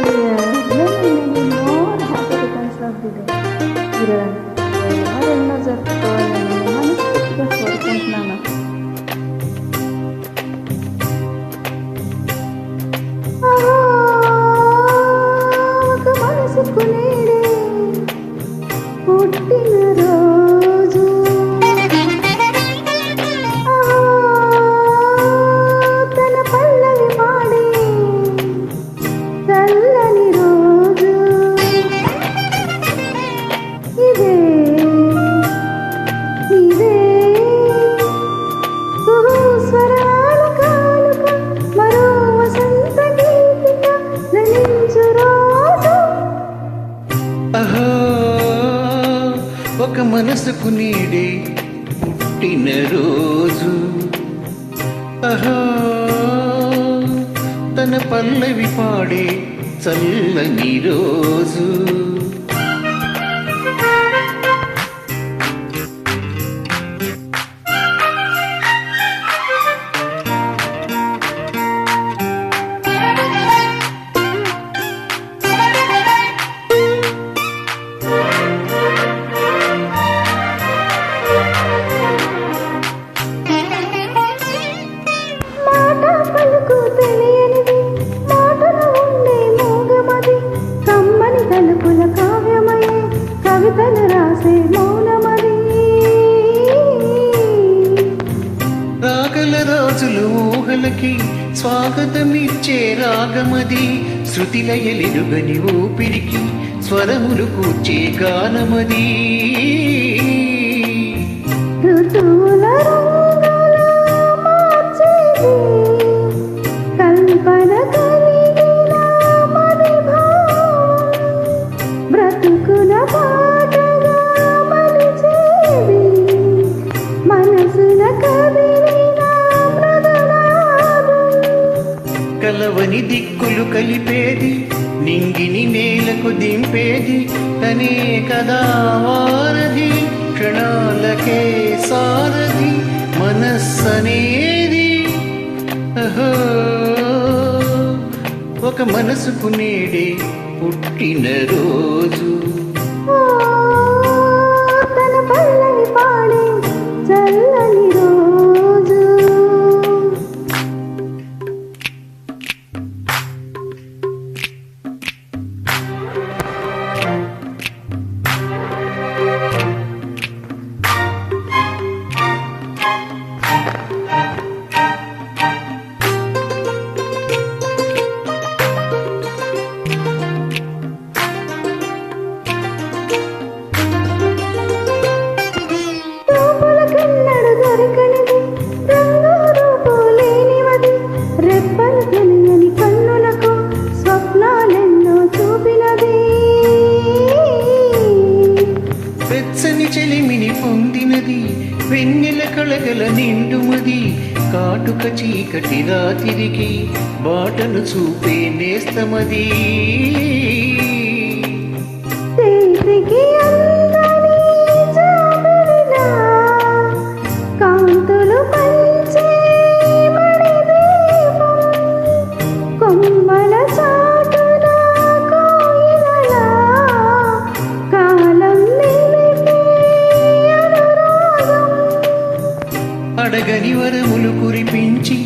Let me many more happy returns of the day. ఎన్నో జరుపుకోవాలని నేను మనస్ఫూర్తిగా కోరుకుంటున్నాను. ఒక మనసుకు నేడే పుట్టినరోజు, తన పల్లవి పాడే చల్లని రోజు ఇదే ఇదే స్వరాల కానుక, మరో వసంత గీతిక ధ్వనించు రోజు. అహో ఒక మనసుకు నీడే పుట్టిన రోజు, అహో తన పల్లవి పాడే చల్లని రోజు. మాట పలుకు తెలియనిది, మాటలో ఉండే మోగమది, కమ్మని తలుపుల కావ్యమయే కవితలు రాసే మౌనమది. రాగల రోజులు ఊహలకి స్వాగతమిచ్చే రాగమది, శృతిలయలెరుగని ఊపిరికి స్వరములు కూర్చే గానమది. ఋతువుల రంగుల మార్చేది, కల్పన కలిగిన మది భావం, బ్రతుకుల పాటగా మలిచేది, మనసున కదిలిన మృదునాదం. కలవని దిక్కులు కలిపేది, నింగిని నేలకు దింపేది, తనే కదా వారధి, క్షణాలకే సారథి మనస్సనేది. అహో ఒక మనసుకు నేడే పుట్టిన రోజు, తన పల్లవి పాడే చల్లని రోజు. రూపులకెన్నడు దొరకనిది, రంగు రూపు లేనివది, రెప్పలు తెలియని కన్నులకు స్వప్నాలెన్నో చూపినది. వెచ్చని చెలిమిని పొందినది, వెన్నెల కళగల నిండుమది, కాటుక చీకటి రాతిరికి బాటను చూపే నేస్తమది. చేతికి అందని జాబిలిలా కాంతులు పంచే మణిదీపం, కొమ్మల చాటున కోయిలలా కాలం నిలిపే అనురాగం. అడగని వరములు కురిపించి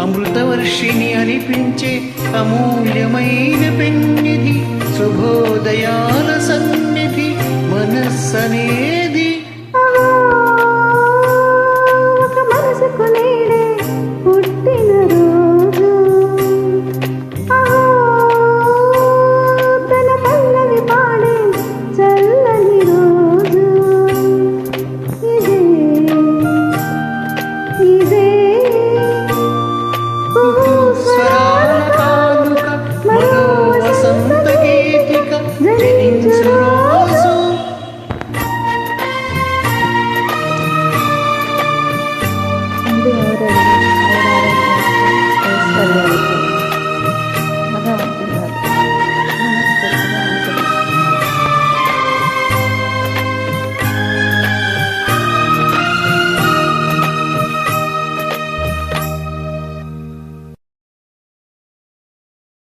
అమృతవర్షిణి అనిపించే అమూల్యమైన పెన్నిధి, శుభోదయా